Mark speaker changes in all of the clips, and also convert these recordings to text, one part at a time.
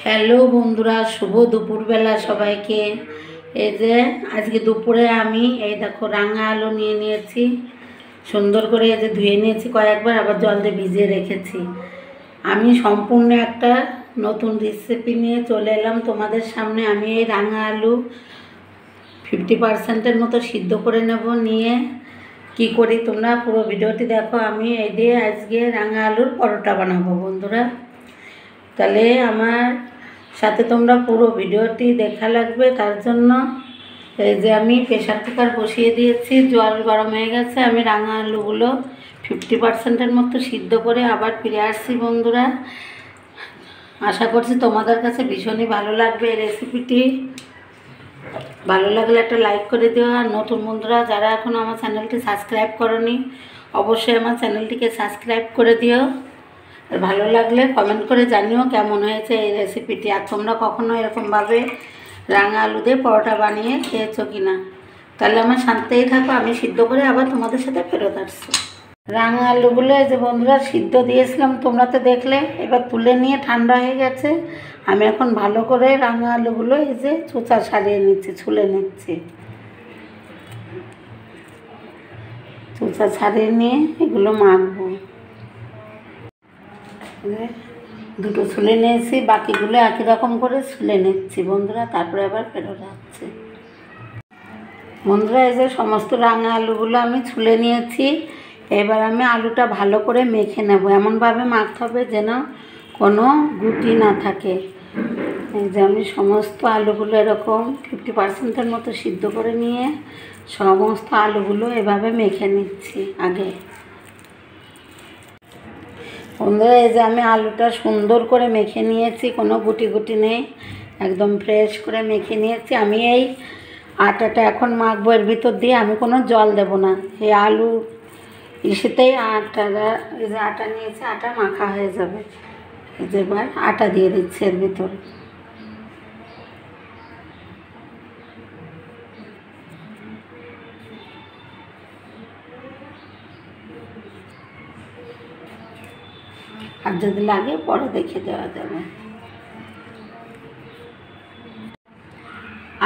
Speaker 1: Hello বন্ধুরা, শুভ দুপুরবেলা সবাইকে। এই যে আজকে দুপুরে আমি এই দেখো রাঙা আলু নিয়ে নিয়েছি, সুন্দর করে এই যে ধুয়ে নিয়েছি কয়েকবার, আবার জল দিয়ে ভিজিয়ে রেখেছি। আমি সম্পূর্ণ একটা নতুন রেসিপি নিয়ে চলে এলাম তোমাদের সামনে। আমি এই রাঙা আলু 50% মতো সিদ্ধ করে নেব। নিয়ে কি করি তোমরা পুরো ভিডিওটি দেখো। আমি এই দিয়ে আজকে রাঙা আলুর পরোটা বানাবো বন্ধুরা। তাহলে আমার সাথে তোমরা পুরো ভিডিওটি দেখা লাগবে। তার জন্য এই যে আমি প্রেশার কুকার বসিয়ে দিয়েছি, জল গরম হয়ে গেছে। আমি রাঙা আলুগুলো 50%-এর মতো সিদ্ধ করে আবার ফিরে আসছি বন্ধুরা। আশা করছি তোমাদের কাছে ভীষণই ভালো লাগবে এই রেসিপিটি। ভালো লাগলে একটা লাইক করে দিও। আর নতুন বন্ধুরা যারা এখন আমার চ্যানেলটি সাবস্ক্রাইব করোনি, অবশ্যই আমার চ্যানেলটিকে সাবস্ক্রাইব করে দিও। আর ভালো লাগলে কমেন্ট করে জানিও কেমন হয়েছে এই রেসিপিটি। আর তোমরা কখনো এরকমভাবে রাঙা আলু দিয়ে পরোটা বানিয়ে খেয়েছো কি না। তাহলে আমার শান্তিই থাকো, আমি সিদ্ধ করে আবার তোমাদের সাথে ফেরত আসছি। রাঙা আলুগুলো এই যে বন্ধুরা সিদ্ধ দিয়েছিলাম, তোমরা তো দেখলে। এবার তুলে নিয়ে ঠান্ডা হয়ে গেছে। আমি এখন ভালো করে রাঙা আলুগুলো এই যে চোচা ছাড়িয়ে নিচ্ছি, ছুলে নিচ্ছি। চোচা ছাড়িয়ে নিয়ে এগুলো মাখবো। দুটো ছুলে নিয়েছি, বাকিগুলো একই রকম করে ছুলে নিচ্ছি বন্ধুরা, তারপরে আবার ফেরত আসছি। বন্ধুরা এই যে সমস্ত রাঙা আলুগুলো আমি ছুলে নিয়েছি। এবার আমি আলুটা ভালো করে মেখে নেব। এমনভাবে মাখতে হবে যেন কোনো গুটি না থাকে। এই যে আমি সমস্ত আলুগুলো এরকম 50%-এর মতো সিদ্ধ করে নিয়ে সমস্ত আলুগুলো এভাবে মেখে নিচ্ছি আগে। বন্ধুরা এই যে আমি আলুটা সুন্দর করে মেখে নিয়েছি, কোনো গুটি গুটি নেই, একদম ফ্রেশ করে মেখে নিয়েছি। আমি এই আটাটা এখন মাখবো এর ভিতর দিয়ে, আমি কোনো জল দেব না। এই আলু ইসেতেই আটাটা, এই যে আটা নিয়েছি, আটা মাখা হয়ে যাবে। এই যে এবার আটা দিয়ে দিচ্ছি এর ভিতর। আর যদি লাগে পরে দেখে দেওয়া যাবে।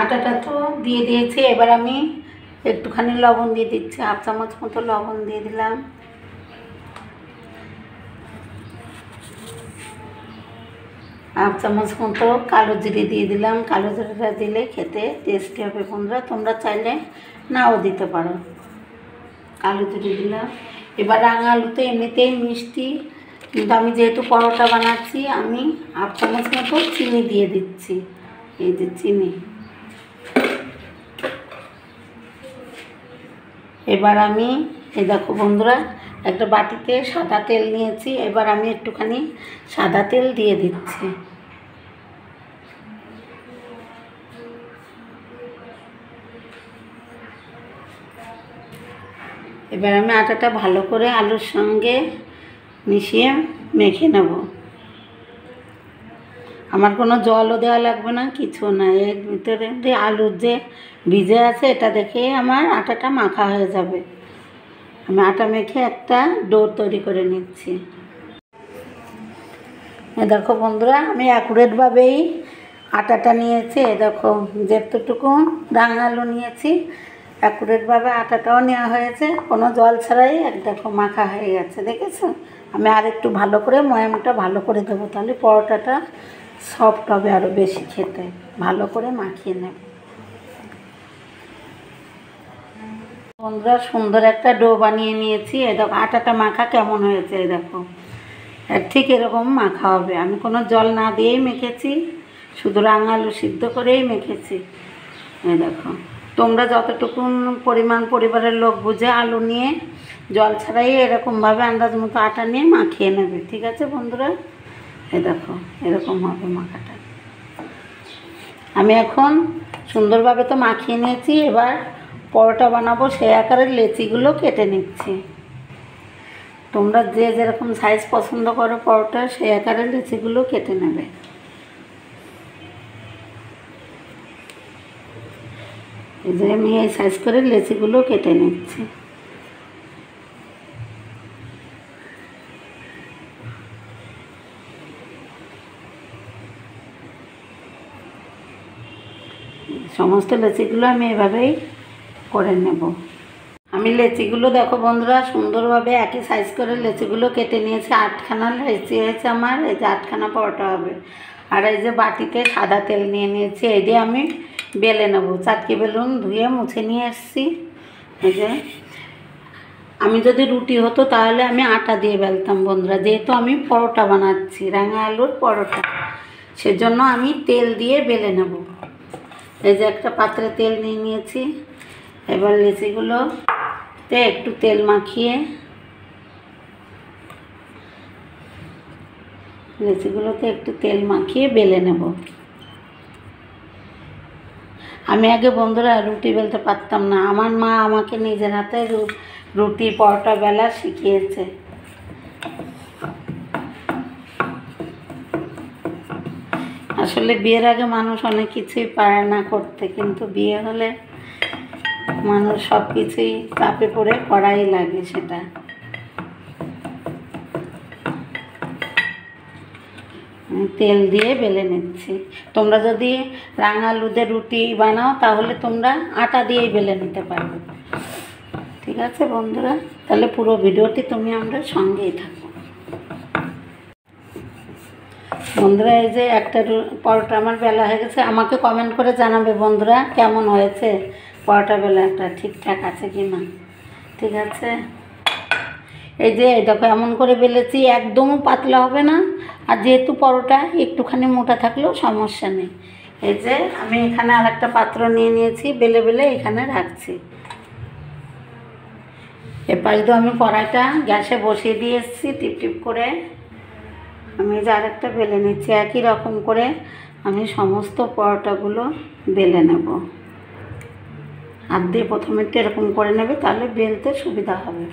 Speaker 1: আটাটা তো দিয়ে দিয়েছি। এবার আমি একটুখানি লবণ দিয়ে দিচ্ছি, 1/2 চামচ মতো লবণ দিয়ে দিলাম। 1/2 চামচ মতো কালো জিরে দিয়ে দিলাম। কালো জিরেটা দিলে খেতে টেস্টি হবে বন্ধুরা, তোমরা চাইলে নাও দিতে পারো। কালো জিরে দিলাম। এবার রাঙা আলুতে এমনিতেই মিষ্টি, কিন্তু আমি যেহেতু পরোটা বানাচ্ছি আমি 1/2 চামচ মতো চিনি দিয়ে দিচ্ছি। এই যে চিনি। এবার আমি এই দেখো বন্ধুরা একটা বাটিতে সাদা তেল নিয়েছি। এবার আমি একটুখানি সাদা তেল দিয়ে দিচ্ছি। এবার আমি আটাটা ভালো করে আলুর সঙ্গে মিশিয়ে মেখে নেব। আমার কোনো জলও দেওয়া লাগবে না, কিছু না। এর ভিতরে যে আলুর যে ভিজে আছে এটা দেখে আমার আটাটা মাখা হয়ে যাবে। আমি আটা মেখে একটা ডো তৈরি করে নিচ্ছি। দেখো বন্ধুরা আমি অ্যাকুরেটভাবেই আটাটা নিয়েছি। এই দেখো যেতটুকু রাঙা আলু নিয়েছি অ্যাকুরেটভাবে আটাটাও নেওয়া হয়েছে, কোনো জল ছাড়াই। দেখো মাখা হয়ে গেছে, দেখেছো। আমি আর একটু ভালো করে ময়ামটা ভালো করে দেবো, তাহলে পরোটাটা সফট হবে আরও বেশি খেতে। ভালো করে মাখিয়ে নেব বন্ধুরা। সুন্দর একটা ডো বানিয়ে নিয়েছি। এই দেখো আটাটা মাখা কেমন হয়েছে, এই দেখো ঠিক এরকম মাখা হবে। আমি কোনো জল না দিয়েই মেখেছি, শুধু রাঙা আলু সিদ্ধ করেই মেখেছি। এই দেখো তোমরা যতটুকু পরিমাণ পরিবারের লোক বুঝে আলু নিয়ে জল ছাড়াই এরকমভাবে আন্দাজ মতো আটা নিয়ে মাখিয়ে নেবে, ঠিক আছে বন্ধুরা। এই দেখো এরকম হবে মাখাটা। আমি এখন সুন্দরভাবে তো মাখিয়ে নিয়েছি। এবার পরোটা বানাবো, সেই আকারের লেচিগুলো কেটে নিচ্ছি। তোমরা যে যেরকম সাইজ পছন্দ করো পরোটা, সেই আকারের লেচিগুলো কেটে নেবে। এই যে আমি এই সাইজ করে লেচিগুলো কেটে নিচ্ছি। সমস্ত লেচিগুলো আমি এভাবেই করে নেব। আমি লেচিগুলো দেখো বন্ধুরা সুন্দরভাবে একই সাইজ করে লেচিগুলো কেটে নিয়েছি। 8খানা লেচি হয়েছে আমার, এই যে 8খানা পরোটা হবে। আর এই যে বাটিতে সাদা তেল নিয়ে নিয়েছি, এই দিয়ে আমি বেলে নেব। চাটকি বেলুন ধুয়ে মুছে নিয়ে এসেছি। এই যে আমি যদি রুটি হতো তাহলে আমি আটা দিয়ে বেলতাম বন্ধুরা, যেহেতু আমি পরোটা বানাচ্ছি, রাঙা আলুর পরোটা, সেজন্য আমি তেল দিয়ে বেলে নেব। এই যে একটা পাত্রে তেল নিয়ে নিয়েছি। এবার লেচিগুলোতে একটু তেল মাখিয়ে বেলে নেব। আমি আগে বন্ধুরা রুটি বেলতে পারতাম না। আমার মা আমাকে নিজের হাতে রুটি পরোটা বেলা শিখিয়েছে। আসলে বিয়ের আগে মানুষ অনেক কিছুই পারে না করতে, কিন্তু বিয়ে হলে মানুষ সব কিছুই চাপে পড়ে করাই লাগে। সেটা তেল দিয়ে বেলে নিচ্ছি। তোমরা যদি রাঙা আলুদের রুটি বানাও তাহলে তোমরা আটা দিয়েই বেলে নিতে পারবে। ঠিক আছে বন্ধুরা, তাহলে পুরো ভিডিওটি তুমি আমরা সঙ্গেই থাকো। বন্ধুরা এই যে একটা পরোটা আমার বেলা হয়ে গেছে। আমাকে কমেন্ট করে জানাবে বন্ধুরা কেমন হয়েছে, পরোটা বেলাটা ঠিকঠাক আছে কি না। ঠিক আছে, এই যে দেখো এমন করে বেলেছি, একদমও পাতলা হবে না। আর যেহেতু পরোটা একটুখানি মোটা থাকলেও সমস্যা নেই। এই যে আমি এখানে আর একটা পাত্র নিয়ে নিয়েছি, বেলে বেলে এখানে রাখছি। এপাশ দিয়ে আমি কড়াইটা গ্যাসে বসিয়ে দিয়ে এসেছি টিপ টিপ করে। আমি যে আর একটা বেলে নিচ্ছি। একই রকম করে আমি সমস্ত পরোটাগুলো বেলে নেব। হাত দিয়ে প্রথমে একটু এরকম করে নেবে, তাহলে বেলতে সুবিধা হবে।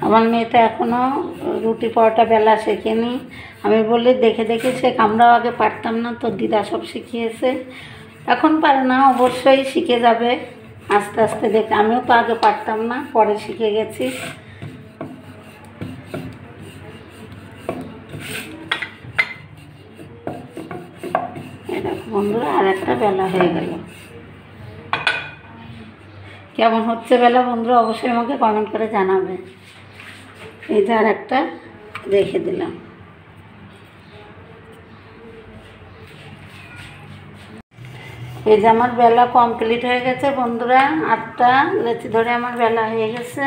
Speaker 1: আমার মেয়েটা এখনও রুটি পরোটা বেলা শেখেনি। আমি বলি দেখে দেখে শেখ, আমরাও আগে পারতাম না, তো দিদা সব শিখিয়েছে। এখন পারে না, অবশ্যই শিখে যাবে আস্তে আস্তে দেখে। আমিও তো আগে পারতাম না, পরে শিখে গেছি। বন্ধুরা আর একটা বেলা হয়ে গেল। কেমন হচ্ছে বেলা বন্ধুরা অবশ্যই আমাকে কমেন্ট করে জানাবে। এই যে আর একটা রেখে দিলাম। এই যে আমার বেলা কমপ্লিট হয়ে গেছে বন্ধুরা। 8টা লেচি ধরে আমার বেলা হয়ে গেছে।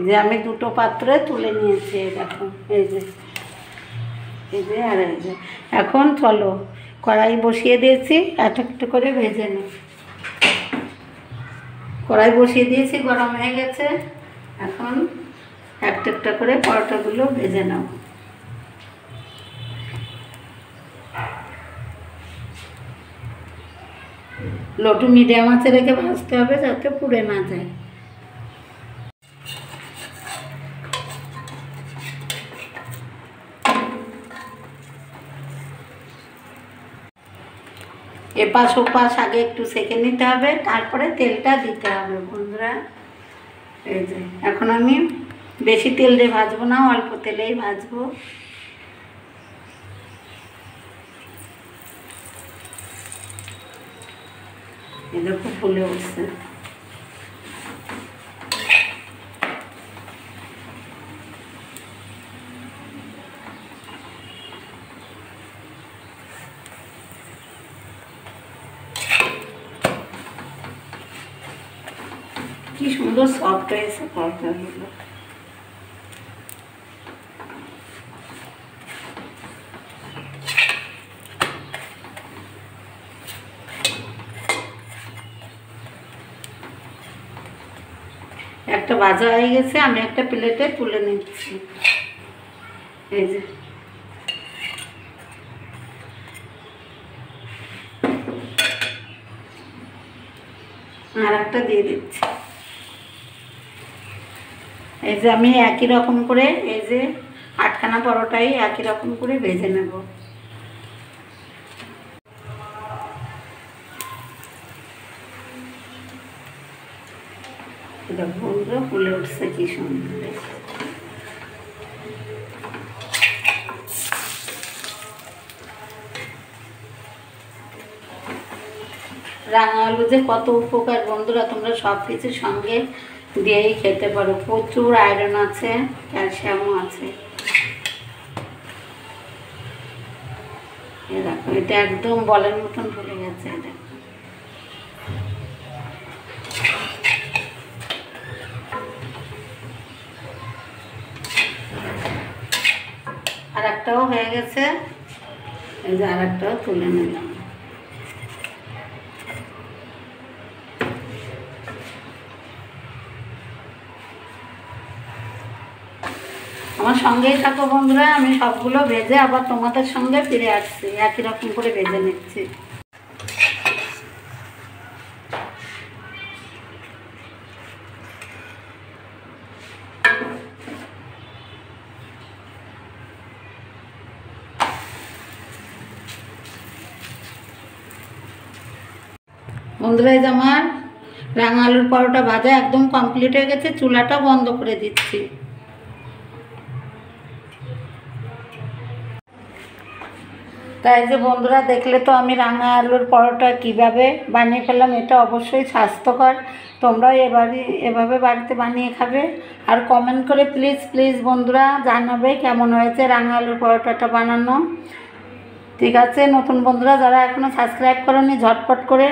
Speaker 1: যে আমি দুটো পাত্রে তুলে নিয়েছি। দেখো এই যে আর এই যে এখন চলো কড়াই বসিয়ে দিয়েছি, একটা একটা করে ভেজে নিই। কড়াই বসিয়ে দিয়েছি, গরম হয়ে গেছে। এখন একটা একটা করে পরোটাগুলো ভেজে নাও। লো টু মিডিয়াম আঁচে রেখে ভাজতে হবে যাতে পুড়ে না যায়। এপাশ ওপাশ আগে একটু সেঁকে নিতে হবে, তারপরে তেলটা দিতে হবে বন্ধুরা। এই যে এখন আমি বেশি তেল দিয়ে ভাজবো না, অল্প তেলেই ভাজবো। এই দেখো ফুলে উঠছে। কি সুন্দর সফট হয়েছে পরোটাগুলো। একটা ভাজা হয়ে গেছে, আমি একটা প্লেটে তুলে নিচ্ছি। এই যে আর একটা দিয়ে দিচ্ছি। এই যে আমি একই রকম করে এই যে 8খানা পরোটাই একই রকম করে ভেজে নেব। বন্ধুরা ফুলে উঠছে কি সুন্দর। রাঙা আলু যে কত উপকার বন্ধুরা, তোমরা সব কিছুর সঙ্গে দিয়েই খেতে পারো। প্রচুর আয়রন আছে, ক্যালসিয়ামও আছে। দেখো এটা একদম বলের মতন ফুলে গেছে। দেখো আর একটাও হয়ে গেছে, এই যে আর একটাও তুলে নিলাম। আমার সঙ্গেই থাকো বন্ধুরা, আমি সবগুলো ভেজে আবার তোমাদের সঙ্গে ফিরে আসছি, একই রকম করে ভেজে নিচ্ছি। বন্ধুরা এই যে আমার রাঙা আলুর পরোটা ভাজা একদম কমপ্লিট হয়ে গেছে, চুলাটা বন্ধ করে দিচ্ছি। তাই যে বন্ধুরা দেখলে তো আমি রাঙা আলুর পরোটা কিভাবে বানিয়ে ফেললাম। এটা অবশ্যই স্বাস্থ্যকর, তোমরাও এভাবে বাড়িতে বানিয়ে খাবে। আর কমেন্ট করে প্লিজ প্লিজ বন্ধুরা জানাবে কেমন হয়েছে রাঙা আলুর পরোটাটা বানানো। ঠিক আছে, নতুন বন্ধুরা যারা এখনও সাবস্ক্রাইব করোনি ঝটপট করে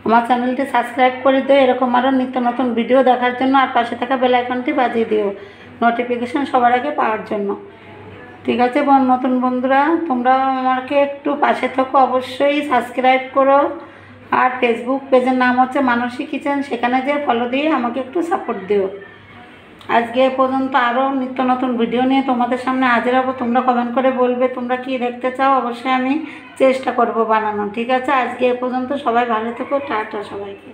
Speaker 1: আমার চ্যানেলটি সাবস্ক্রাইব করে দিও, এরকম আরও নিত্য নতুন ভিডিও দেখার জন্য। আর পাশে থাকা বেল আইকনটি বাজিয়ে দিও নোটিফিকেশান সবার আগে পাওয়ার জন্য। ঠিক আছে নতুন বন্ধুরা, তোমরা আমাকে একটু পাশে থাকো, অবশ্যই সাবস্ক্রাইব করো। আর ফেসবুক পেজের নাম হচ্ছে মানসী কিচেন, সেখানে যে ফলো দিয়ে আমাকে একটু সাপোর্ট দিও। আজকে এ পর্যন্ত, আরও নিত্য নতুন ভিডিও নিয়ে তোমাদের সামনে হাজির হবো। তোমরা কমেন্ট করে বলবে তোমরা কি দেখতে চাও, অবশ্যই আমি চেষ্টা করব বানানো। ঠিক আছে, আজকে এ পর্যন্ত, সবাই ভালো থেকো, টাটা সবাইকে।